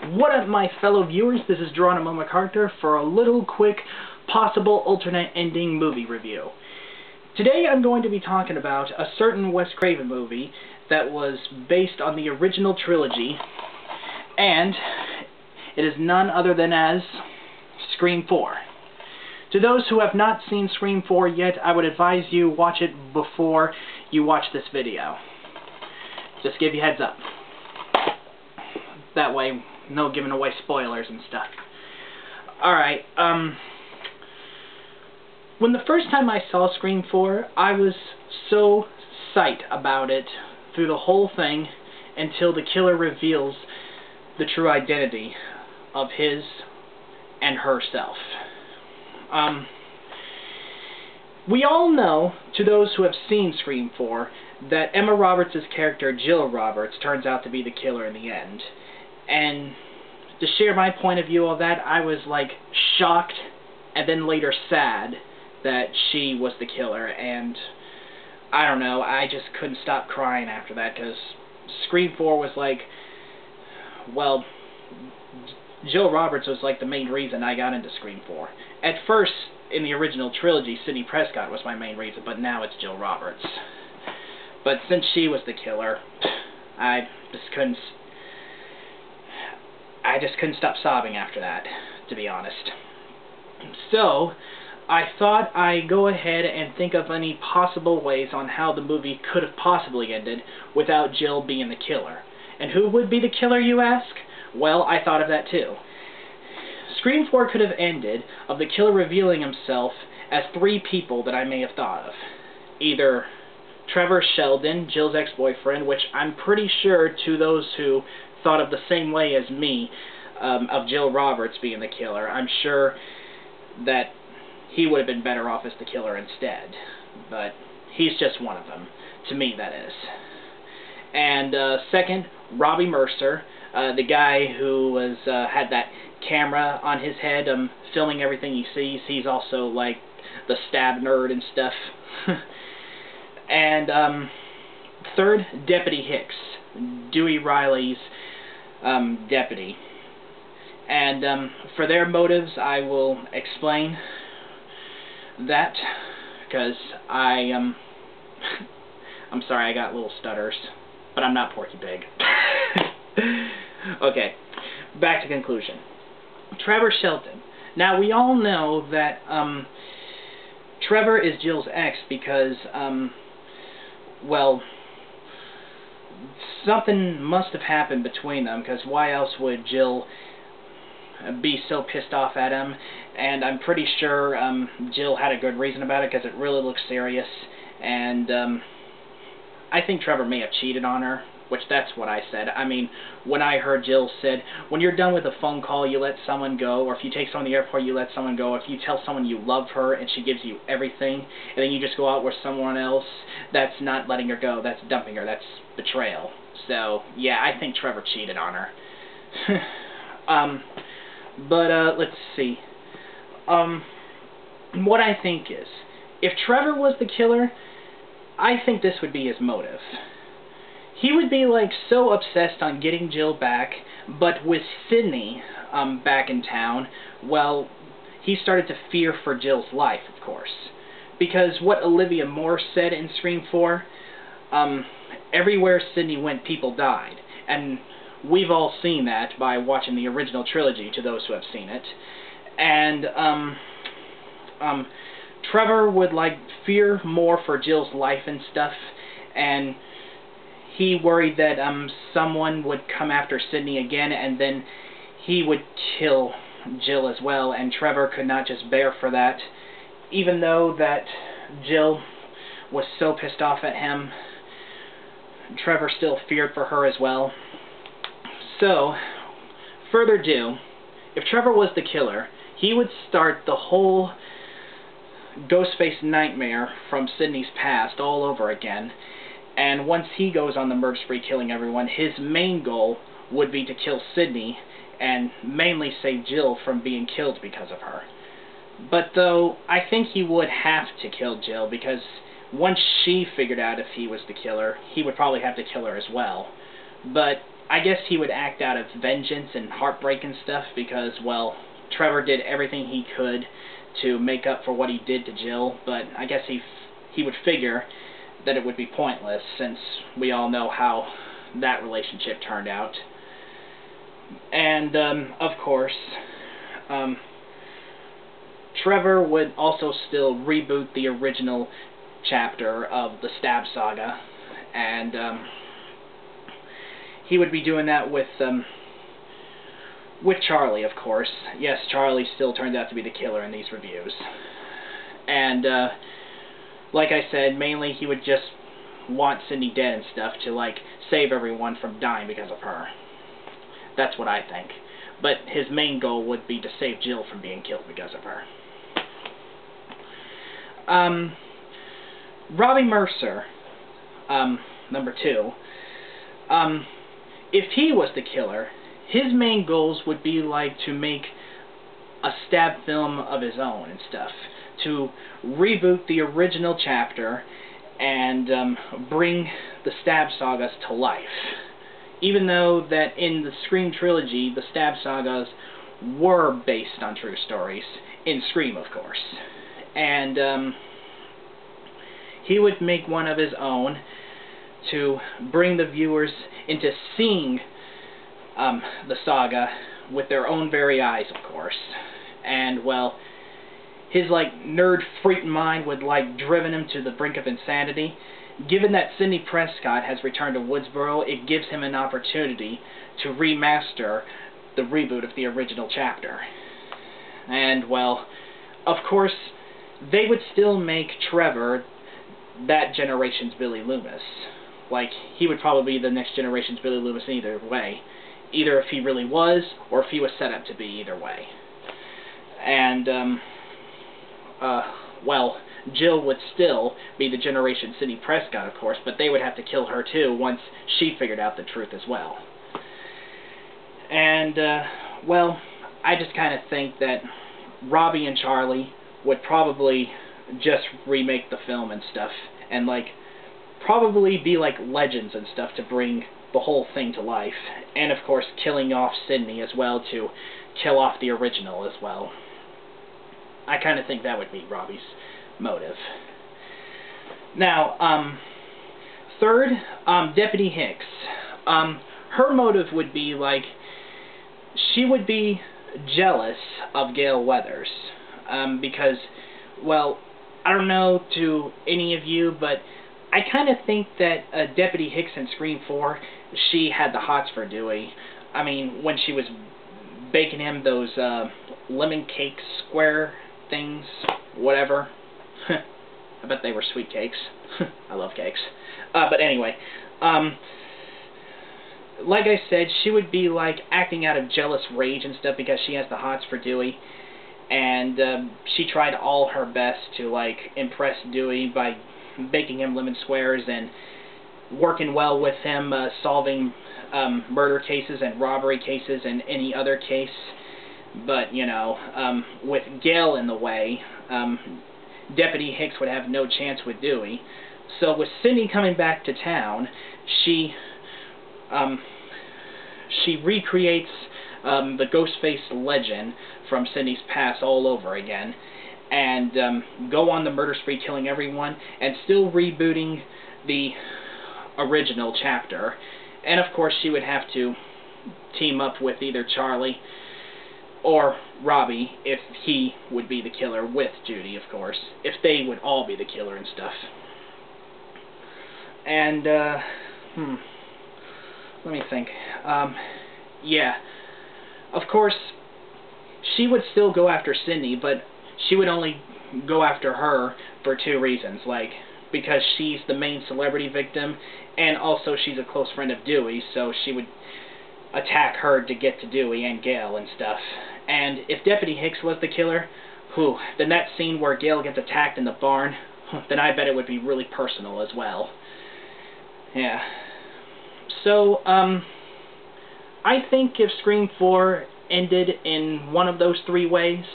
What up, my fellow viewers? This is Geronimo McArthur for a little quick possible alternate ending movie review. Today I'm going to be talking about a certain Wes Craven movie that was based on the original trilogy, and it is none other than as Scream 4. To those who have not seen Scream 4 yet, I would advise you watch it before you watch this video. Just give you a heads up. That way, no giving away spoilers and stuff. Alright, when the first time I saw Scream 4, I was so psyched about it through the whole thing until the killer reveals the true identity of his and herself. We all know, to those who have seen Scream 4, that Emma Roberts' character, Jill Roberts, turns out to be the killer in the end. And to share my point of view of that, I was like shocked and then later sad that she was the killer, and I don't know, I just couldn't stop crying after that, because Scream 4 was like, well, Jill Roberts was like the main reason I got into Scream 4. At first, in the original trilogy, Sidney Prescott was my main reason, but now it's Jill Roberts. But since she was the killer, I just couldn't stop sobbing after that, to be honest. So, I thought I'd go ahead and think of any possible ways on how the movie could have possibly ended without Jill being the killer. And who would be the killer, you ask? Well, I thought of that too. Scream 4 could have ended of the killer revealing himself as three people that I may have thought of. Either Trevor Sheldon, Jill's ex-boyfriend, which I'm pretty sure to those who thought of the same way as me, of Jill Roberts being the killer, I'm sure that he would have been better off as the killer instead. But he's just one of them. To me, that is. And second, Robbie Mercer, the guy who was had that camera on his head filming everything he sees. He's also like the stab nerd and stuff. And third, Deputy Hicks, Dewey Riley's deputy. And for their motives, I will explain that, because I'm sorry, I got little stutters, but I'm not Porky Pig. Okay, back to conclusion. Trevor Sheldon. Now, we all know that Trevor is Jill's ex because, well, something must have happened between them, because why else would Jill be so pissed off at him? And I'm pretty sure Jill had a good reason about it, because it really looks serious. And I think Trevor may have cheated on her, which that's what I said. I mean, when I heard Jill said, when you're done with a phone call, you let someone go, or if you take someone to the airport, you let someone go, if you tell someone you love her and she gives you everything, and then you just go out with someone else, that's not letting her go, that's dumping her, that's betrayal. So, yeah, I think Trevor cheated on her. But let's see. What I think is, if Trevor was the killer, I think this would be his motive. He would be like so obsessed on getting Jill back, but with Sidney back in town, well, he started to fear for Jill's life, of course. Because what Olivia Moore said in Scream 4, everywhere Sidney went, people died. And we've all seen that by watching the original trilogy, to those who have seen it. And Trevor would like fear more for Jill's life and stuff, and he worried that someone would come after Sidney again, and then he would kill Jill as well, and Trevor could not just bear for that. Even though that Jill was so pissed off at him, Trevor still feared for her as well. So, further ado, if Trevor was the killer, he would start the whole Ghostface nightmare from Sidney's past all over again. And once he goes on the murder spree killing everyone, his main goal would be to kill Sidney and mainly save Jill from being killed because of her. But though, I think he would have to kill Jill, because once she figured out if he was the killer, he would probably have to kill her as well. But I guess he would act out of vengeance and heartbreak and stuff because, well, Trevor did everything he could to make up for what he did to Jill, but I guess he would figure that it would be pointless since we all know how that relationship turned out. And, of course, Trevor would also still reboot the original chapter of the Stab Saga, and he would be doing that with Charlie, of course. Yes, Charlie still turned out to be the killer in these reviews. And, like I said, mainly he would just want Sidney dead and stuff to, like, save everyone from dying because of her. That's what I think. But his main goal would be to save Jill from being killed because of her. Robbie Mercer, number 2, if he was the killer, his main goals would be like to make a stab film of his own and stuff, to reboot the original chapter and bring the Stab Sagas to life. Even though that in the Scream trilogy, the Stab Sagas were based on true stories, in Scream, of course. And he would make one of his own to bring the viewers into seeing the saga with their own very eyes, of course. And, well, his, like, nerd freak mind would, like, driven him to the brink of insanity. Given that Sidney Prescott has returned to Woodsboro, it gives him an opportunity to remaster the reboot of the original chapter. And, well, of course, they would still make Trevor that generation's Billy Loomis. Like, he would probably be the next generation's Billy Loomis in either way. Either if he really was, or if he was set up to be, either way. And, well, Jill would still be the generation Sidney Prescott, of course, but they would have to kill her too once she figured out the truth as well. And, well, I just kind of think that Robbie and Charlie would probably just remake the film and stuff, and, like, probably be like legends and stuff to bring the whole thing to life. And, of course, killing off Sidney as well to kill off the original as well. I kind of think that would be Robbie's motive. Now, third, Deputy Hicks. Her motive would be, like, she would be jealous of Gale Weathers. Because, well, I don't know to any of you, but I kind of think that Deputy Hicks in Scream 4, she had the hots for Dewey. I mean, when she was baking him those lemon cake square things, whatever. I bet they were sweet cakes. I love cakes. But anyway, like I said, she would be like acting out of jealous rage and stuff because she has the hots for Dewey. And she tried all her best to, like, impress Dewey by baking him lemon squares and working well with him, solving murder cases and robbery cases and any other case. But, you know, with Gale in the way, Deputy Hicks would have no chance with Dewey. So with Sidney coming back to town, she recreates the Ghostface legend from Sidney's past all over again, and go on the murder spree killing everyone, and still rebooting the original chapter. And of course she would have to team up with either Charlie or Robbie, if he would be the killer, with Judy, of course, if they would all be the killer and stuff. And, let me think. Yeah. Of course, she would still go after Sidney, but she would only go after her for two reasons. Like, because she's the main celebrity victim, and also she's a close friend of Dewey, so she would attack her to get to Dewey and Gale and stuff. And if Deputy Hicks was the killer, then that scene where Gale gets attacked in the barn, then I bet it would be really personal as well. Yeah. So, I think if Scream 4 ended in one of those three ways,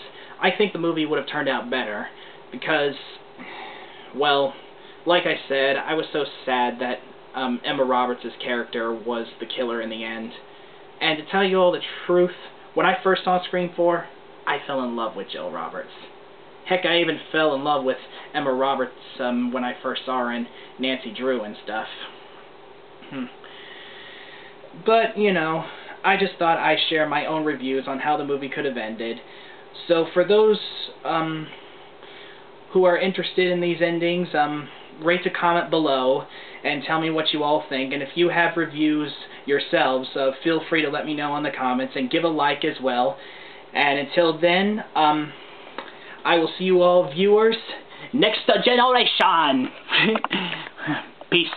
I think the movie would have turned out better. Because, well, like I said, I was so sad that Emma Roberts' character was the killer in the end. And to tell you all the truth, when I first saw Scream 4, I fell in love with Jill Roberts. Heck, I even fell in love with Emma Roberts when I first saw her in Nancy Drew and stuff. But, you know, I just thought I'd share my own reviews on how the movie could have ended. So for those who are interested in these endings, rate a comment below and tell me what you all think. And if you have reviews yourselves, feel free to let me know in the comments and give a like as well. And until then, I will see you all viewers next generation. Peace.